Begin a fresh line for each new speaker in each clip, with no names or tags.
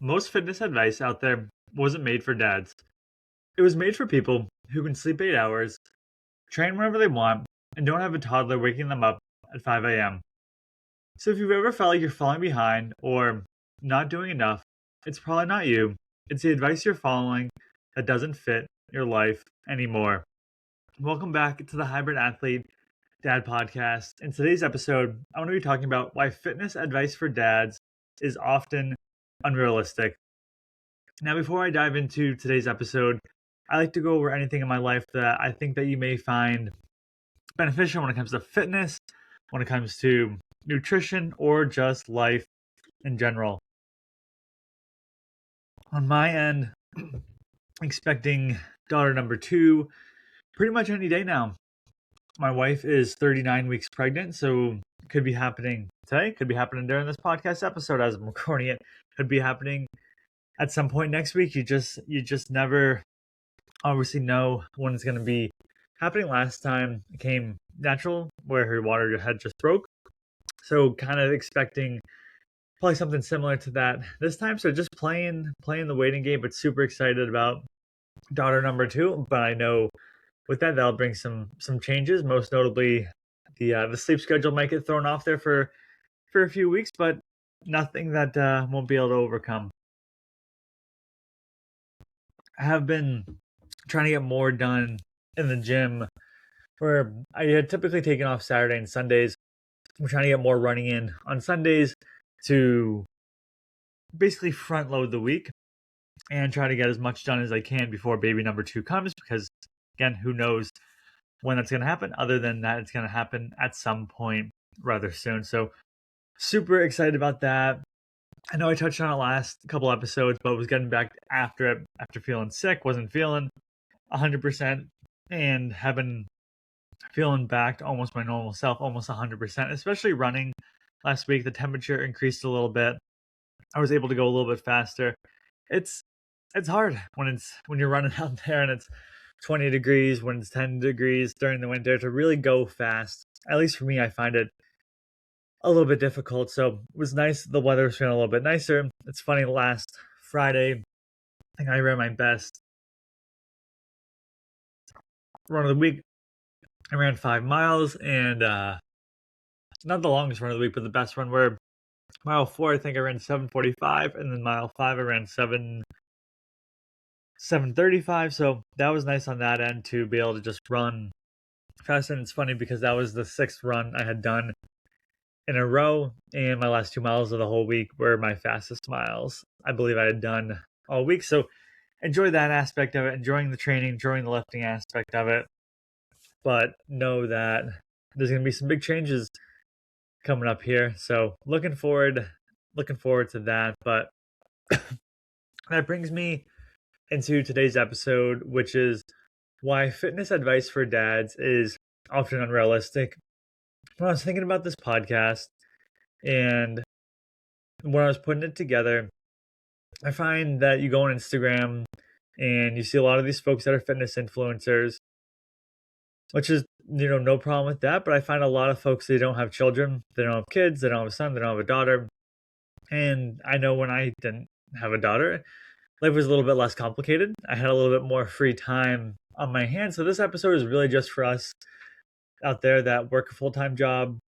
Most fitness advice out there wasn't made for dads. It was made for people who can sleep 8 hours, train whenever they want, and don't have a toddler waking them up at 5 a.m. So if you've ever felt like you're falling behind or not doing enough, it's probably not you. It's the advice you're following that doesn't fit your life anymore. Welcome back to the Hybrid Athlete Dad Podcast. In today's episode, I want to be talking about why fitness advice for dads is often unrealistic. Now, before I dive into today's episode, I like to go over anything in my life that I think that you may find beneficial when it comes to fitness, when it comes to nutrition, or just life in general. On my end, expecting daughter number 2 pretty much any day now. My wife is 39 weeks pregnant, so it could be happening today, could be happening during this podcast episode as I'm recording it, could be happening at some point next week. You just never obviously know when it's going to be happening. Last time it came natural where her water had just broke, so kind of expecting probably something similar to that this time. So just playing the waiting game, but super excited about daughter number 2. But I know with that, that'll bring some changes. Most notably, the sleep schedule might get thrown off there for a few weeks, but nothing that won't be able to overcome. I have been trying to get more done in the gym, where I had typically taken off Saturday and Sundays. I'm trying to get more running in on Sundays to basically front load the week and try to get as much done as I can before baby number 2 comes, because again, who knows when that's going to happen. Other than that, it's going to happen at some point rather soon. So super excited about that. I know I touched on it last couple episodes, but was getting back after it, after feeling sick, wasn't feeling 100%, and have been feeling back to almost my normal self, almost 100%, especially running. Last week, the temperature increased a little bit. I was able to go a little bit faster. It's hard when you're running out there and it's 20 degrees, when it's 10 degrees during the winter, to really go fast. At least for me, I find it a little bit difficult. So it was nice. The weather was feeling a little bit nicer. It's funny, last Friday, I think I ran my best run of the week. I ran 5 miles, and not the longest run of the week, but the best run, where mile 4, I think I ran 7:45, and then mile 5, I ran 7:35. So that was nice on that end to be able to just run fast. And it's funny because that was the 6th run I had done in a row, and my last 2 miles of the whole week were my fastest miles I believe I had done all week. So enjoy that aspect of it, enjoying the training, enjoying the lifting aspect of it, but know that there's going to be some big changes coming up here. So looking forward to that. But that brings me into today's episode, which is why fitness advice for dads is often unrealistic. When I was thinking about this podcast and when I was putting it together, I find that you go on Instagram and you see a lot of these folks that are fitness influencers, which is, no problem with that. But I find a lot of folks, they don't have children, they don't have kids, they don't have a son, they don't have a daughter. And I know when I didn't have a daughter, life was a little bit less complicated. I had a little bit more free time on my hands. So this episode is really just for us out there that work a full-time job,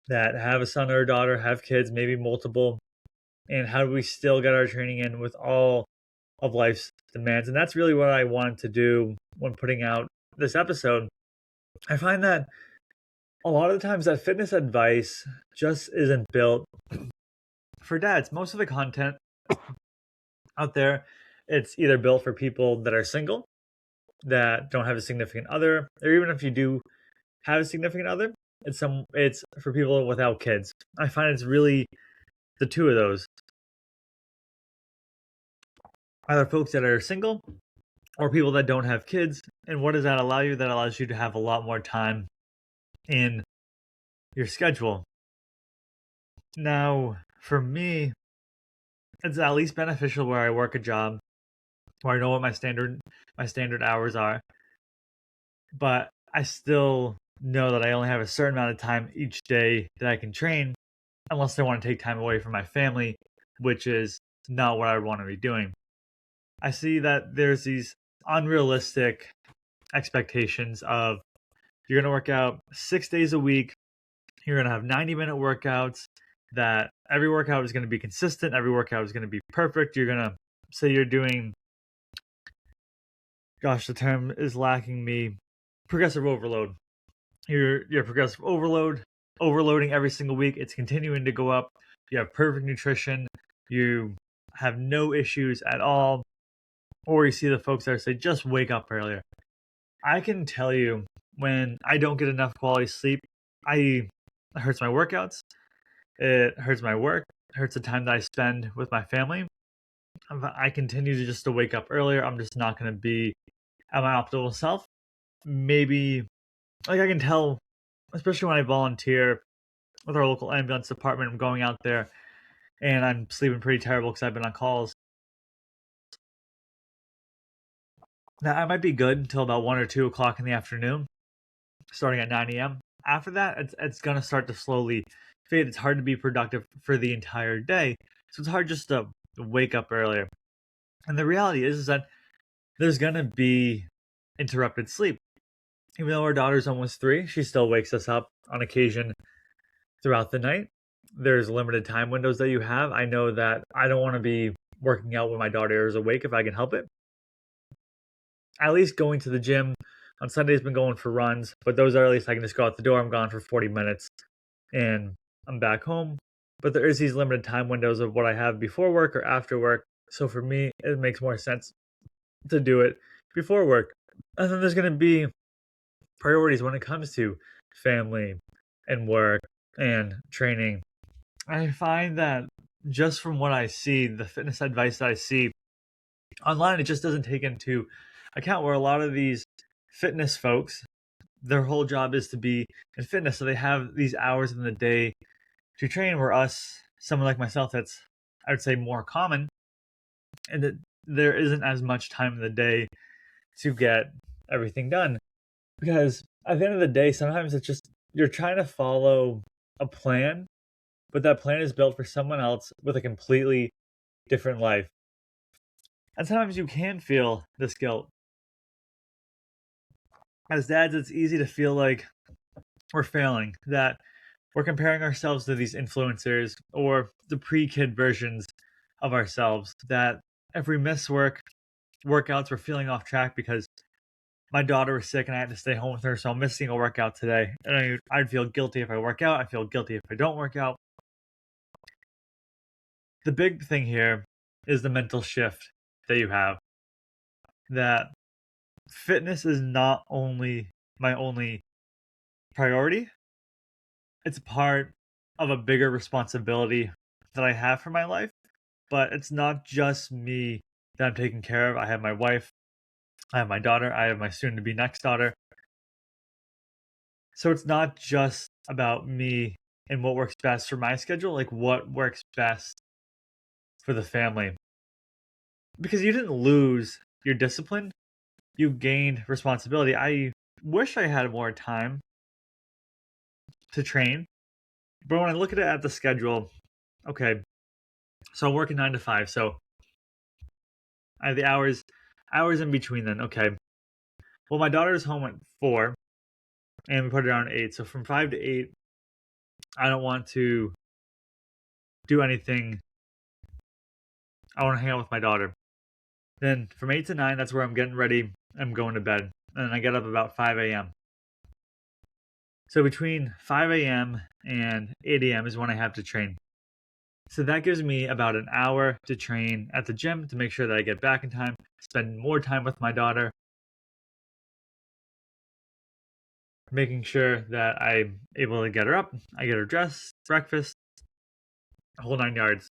that have a son or a daughter, have kids, maybe multiple, and how do we still get our training in with all of life's demands. And that's really what I wanted to do when putting out this episode. I find that a lot of the times that fitness advice just isn't built for dads. Most of the content out there, it's either built for people that are single, that don't have a significant other, or even if you do have a significant other, it's for people without kids. I find it's really the two of those. Either folks that are single or people that don't have kids. And what does that allow you? That allows you to have a lot more time in your schedule. Now, for me, it's at least beneficial where I work a job, where I know what my standard hours are. But I still know that I only have a certain amount of time each day that I can train, unless I want to take time away from my family, which is not what I want to be doing. I see that there's these unrealistic expectations of you're going to work out 6 days a week. You're going to have 90-minute workouts, that every workout is going to be consistent. Every workout is going to be perfect. You're going to say you're doing, gosh, the term is lacking me, progressive overload. You're progressive overloading every single week. It's continuing to go up. You have perfect nutrition. You have no issues at all. Or you see the folks that say, just wake up earlier. I can tell you, when I don't get enough quality sleep, it hurts my workouts. It hurts my work. It hurts the time that I spend with my family. If I continue to wake up earlier, I'm just not going to be at my optimal self. Maybe, like, I can tell, especially when I volunteer with our local ambulance department, I'm going out there and I'm sleeping pretty terrible because I've been on calls. Now, I might be good until about 1 or 2 o'clock in the afternoon, starting at 9 a.m. After that, it's going to start to slowly fade. It's hard to be productive for the entire day. So it's hard just to wake up earlier. And the reality is that there's going to be interrupted sleep. Even though our daughter's almost 3, she still wakes us up on occasion throughout the night. There's limited time windows that you have. I know that I don't want to be working out when my daughter is awake if I can help it. At least going to the gym on Sunday's been going for runs, but those are, at least I can just go out the door. I'm gone for 40 minutes and I'm back home. But there is these limited time windows of what I have before work or after work. So for me, it makes more sense to do it before work. And then there's going to be priorities when it comes to family and work and training. I find that just from what I see, the fitness advice that I see online, it just doesn't take into account where a lot of these fitness folks, their whole job is to be in fitness. So they have these hours in the day to train, where us, someone like myself, that's, I would say, more common, and that there isn't as much time in the day to get everything done. Because at the end of the day, sometimes it's just you're trying to follow a plan, but that plan is built for someone else with a completely different life. And sometimes you can feel this guilt. As dads, it's easy to feel like we're failing, that we're comparing ourselves to these influencers or the pre-kid versions of ourselves, that if we miss workouts, we're feeling off track because my daughter was sick and I had to stay home with her, so I'm missing a workout today. And I'd feel guilty if I work out. I feel guilty if I don't work out. The big thing here is the mental shift that you have, that fitness is not only my only priority, it's part of a bigger responsibility that I have for my life. But it's not just me that I'm taking care of. I have my wife, I have my daughter, I have my soon to be next daughter. So it's not just about me and what works best for my schedule, like what works best for the family. Because you didn't lose your discipline, you gained responsibility. I wish I had more time to train, but when I look at the schedule, okay, so I'm working 9 to 5, so I have the hours in between then. Okay, well, my daughter's home at 4 and we put her on 8, so from 5 to 8 I don't want to do anything. I want to hang out with my daughter. Then from 8 to 9, that's where I'm getting ready. I'm going to bed. And I get up about 5 a.m. So between 5 a.m. and 8 a.m. is when I have to train. So that gives me about an hour to train at the gym to make sure that I get back in time, spend more time with my daughter, making sure that I'm able to get her up, I get her dressed, breakfast, a whole 9 yards.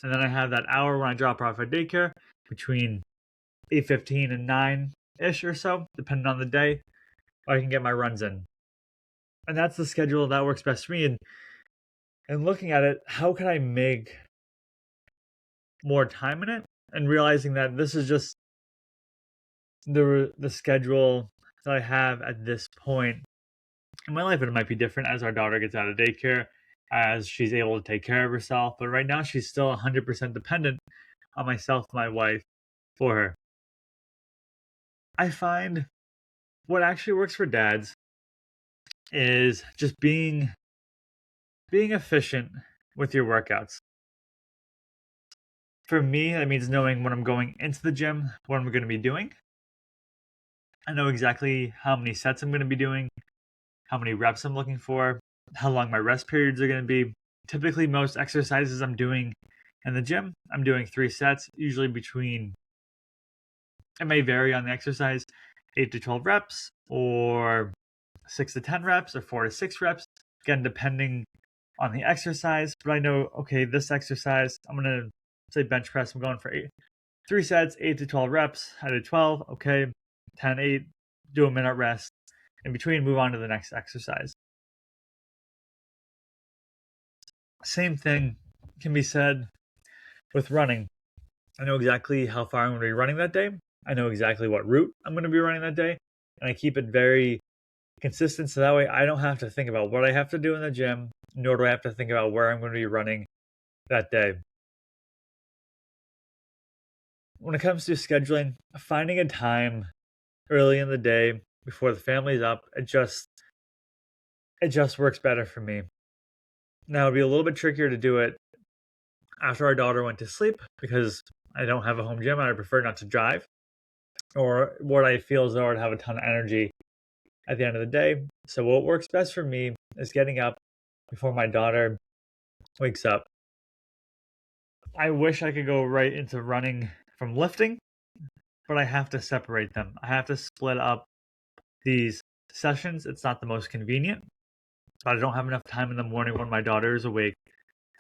And then I have that hour when I drop her off at daycare between 8:15 and 9-ish or so, depending on the day, or I can get my runs in. And that's the schedule that works best for me. And looking at it, how can I make more time in it? And realizing that this is just the schedule that I have at this point in my life, and it might be different as our daughter gets out of daycare as she's able to take care of herself. But right now, she's still 100% dependent on myself, my wife, for her. I find what actually works for dads is just being efficient with your workouts. For me, that means knowing when I'm going into the gym, what I'm going to be doing. I know exactly how many sets I'm going to be doing, how many reps I'm looking for, how long my rest periods are going to be. Typically, most exercises I'm doing in the gym, I'm doing 3 sets, usually between, it may vary on the exercise, 8 to 12 reps, or 6 to 10 reps, or 4 to 6 reps. Again, depending on the exercise. But I know, okay, this exercise, I'm going to say bench press, I'm going for 3 sets, 8 to 12 reps. I did 12, okay, 10, 8, do a minute rest. In between, move on to the next exercise. Same thing can be said with running. I know exactly how far I'm going to be running that day. I know exactly what route I'm going to be running that day. And I keep it very consistent so that way I don't have to think about what I have to do in the gym, nor do I have to think about where I'm going to be running that day. When it comes to scheduling, finding a time early in the day before the family's up, it just works better for me. Now it'd be a little bit trickier to do it after our daughter went to sleep because I don't have a home gym and I prefer not to drive. Or what I feel as though I'd have a ton of energy at the end of the day. So what works best for me is getting up before my daughter wakes up. I wish I could go right into running from lifting, but I have to separate them. I have to split up these sessions. It's not the most convenient, but I don't have enough time in the morning when my daughter is awake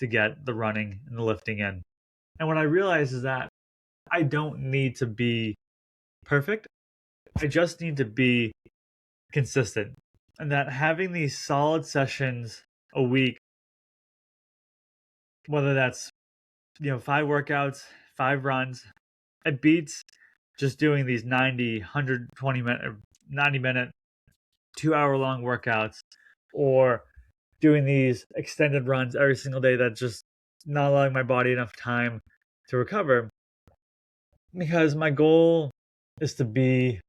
to get the running and the lifting in. And what I realize is that I don't need to be perfect. I just need to be consistent. And that having these solid sessions a week, whether that's 5 workouts, 5 runs, it beats just doing these 90, 120 minute, 90-minute, 2-hour long workouts, or doing these extended runs every single day that's just not allowing my body enough time to recover. Because my goal is to be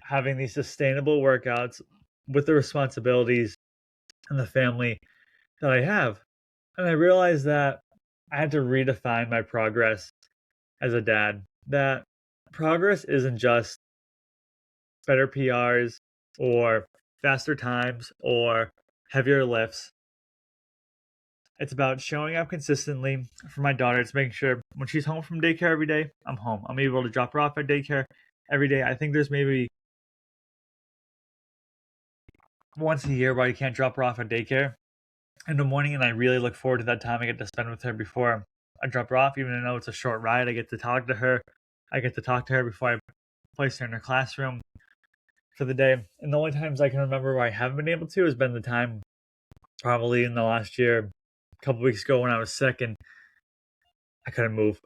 having these sustainable workouts with the responsibilities and the family that I have. And I realized that I had to redefine my progress as a dad. That progress isn't just better PRs or faster times or heavier lifts. It's about showing up consistently for my daughter. It's making sure when she's home from daycare every day, I'm home. I'm able to drop her off at daycare every day. I think there's maybe once a year where I can't drop her off at daycare in the morning, and I really look forward to that time I get to spend with her before I drop her off. Even though it's a short ride, I get to talk to her. I get to talk to her before I place her in her classroom for the day. And the only times I can remember where I haven't been able to has been the time probably in the last year, a couple weeks ago when I was sick and I couldn't move.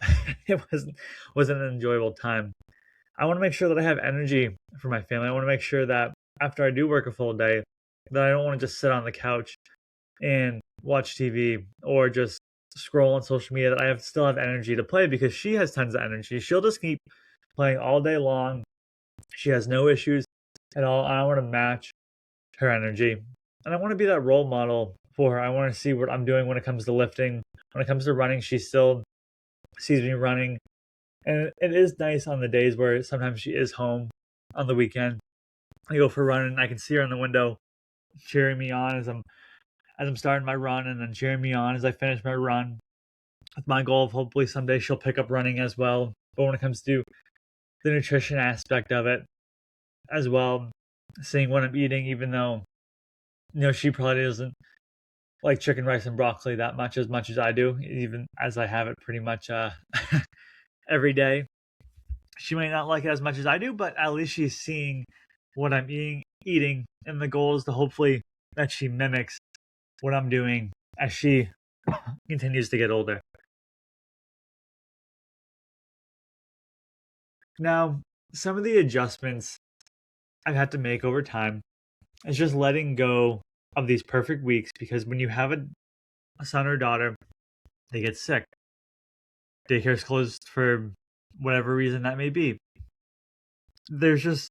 It wasn't an enjoyable time. I want to make sure that I have energy for my family. I want to make sure that after I do work a full day, that I don't want to just sit on the couch and watch TV or just scroll on social media, that I still have energy to play because she has tons of energy. She'll just keep playing all day long. She has no issues at all. I want to match her energy. And I want to be that role model for her. I want to see what I'm doing when it comes to lifting. When it comes to running, she still sees me running. And it is nice on the days where sometimes she is home on the weekend. I go for a run and I can see her in the window cheering me on as I'm starting my run, and then cheering me on as I finish my run. With my goal of hopefully someday she'll pick up running as well. But when it comes to the nutrition aspect of it as well, seeing what I'm eating, even though she probably doesn't like chicken, rice, and broccoli that much as I do, even as I have it pretty much every day. She might not like it as much as I do, but at least she's seeing what I'm eating, and the goal is to hopefully that she mimics what I'm doing as she continues to get older. Now, some of the adjustments I've had to make over time is just letting go of these perfect weeks, because when you have a son or daughter, they get sick. Daycare's closed for whatever reason that may be. There's just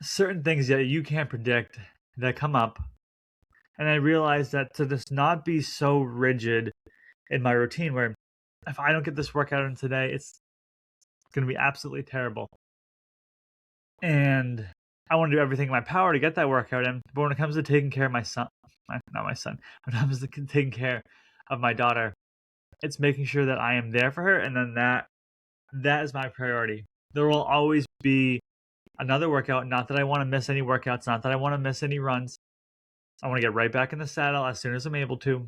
certain things that you can't predict that come up. And I realized that to just not be so rigid in my routine where if I don't get this workout in today, it's going to be absolutely terrible. And I want to do everything in my power to get that workout in. But when it comes to taking care of my son, not my son, when it comes to taking care of my daughter, it's making sure that I am there for her. And then that is my priority. There will always be another workout. Not that I want to miss any workouts, not that I want to miss any runs. I want to get right back in the saddle as soon as I'm able to.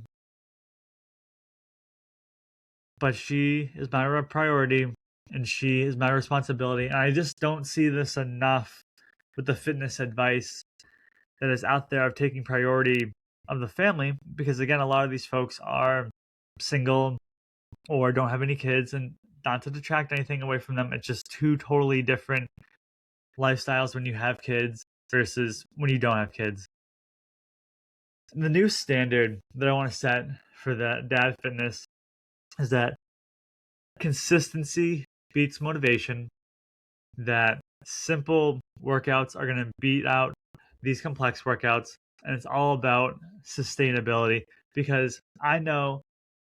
But she is my priority and she is my responsibility. And I just don't see this enough with the fitness advice that is out there of taking priority of the family. Because again, a lot of these folks are single or don't have any kids, and not to detract anything away from them. It's just two totally different lifestyles when you have kids versus when you don't have kids. The new standard that I want to set for the dad fitness is that consistency beats motivation, that simple workouts are going to beat out these complex workouts, and it's all about sustainability. Because I know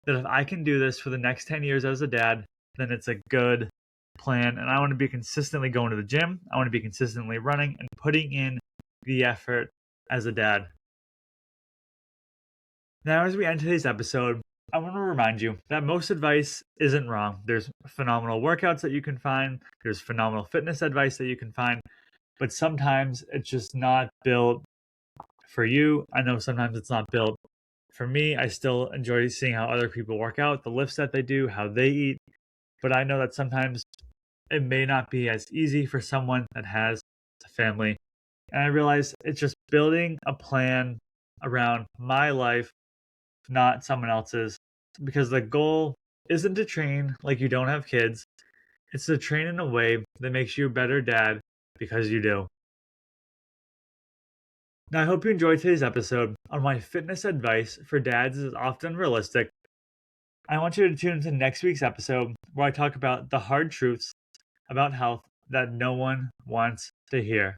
that if I can do this for the next 10 years as a dad, then it's a good plan. And I want to be consistently going to the gym. I want to be consistently running and putting in the effort as a dad. Now, as we end today's episode, I want to remind you that most advice isn't wrong. There's phenomenal workouts that you can find, there's phenomenal fitness advice that you can find, but sometimes it's just not built for you. I know sometimes it's not built for me. I still enjoy seeing how other people work out, the lifts that they do, how they eat, but I know that sometimes it may not be as easy for someone that has a family. And I realize it's just building a plan around my life, not someone else's, because the goal isn't to train like you don't have kids. It's to train in a way that makes you a better dad because you do. Now, I hope you enjoyed today's episode on why fitness advice for dads is often realistic. I want you to tune into next week's episode where I talk about the hard truths about health that no one wants to hear.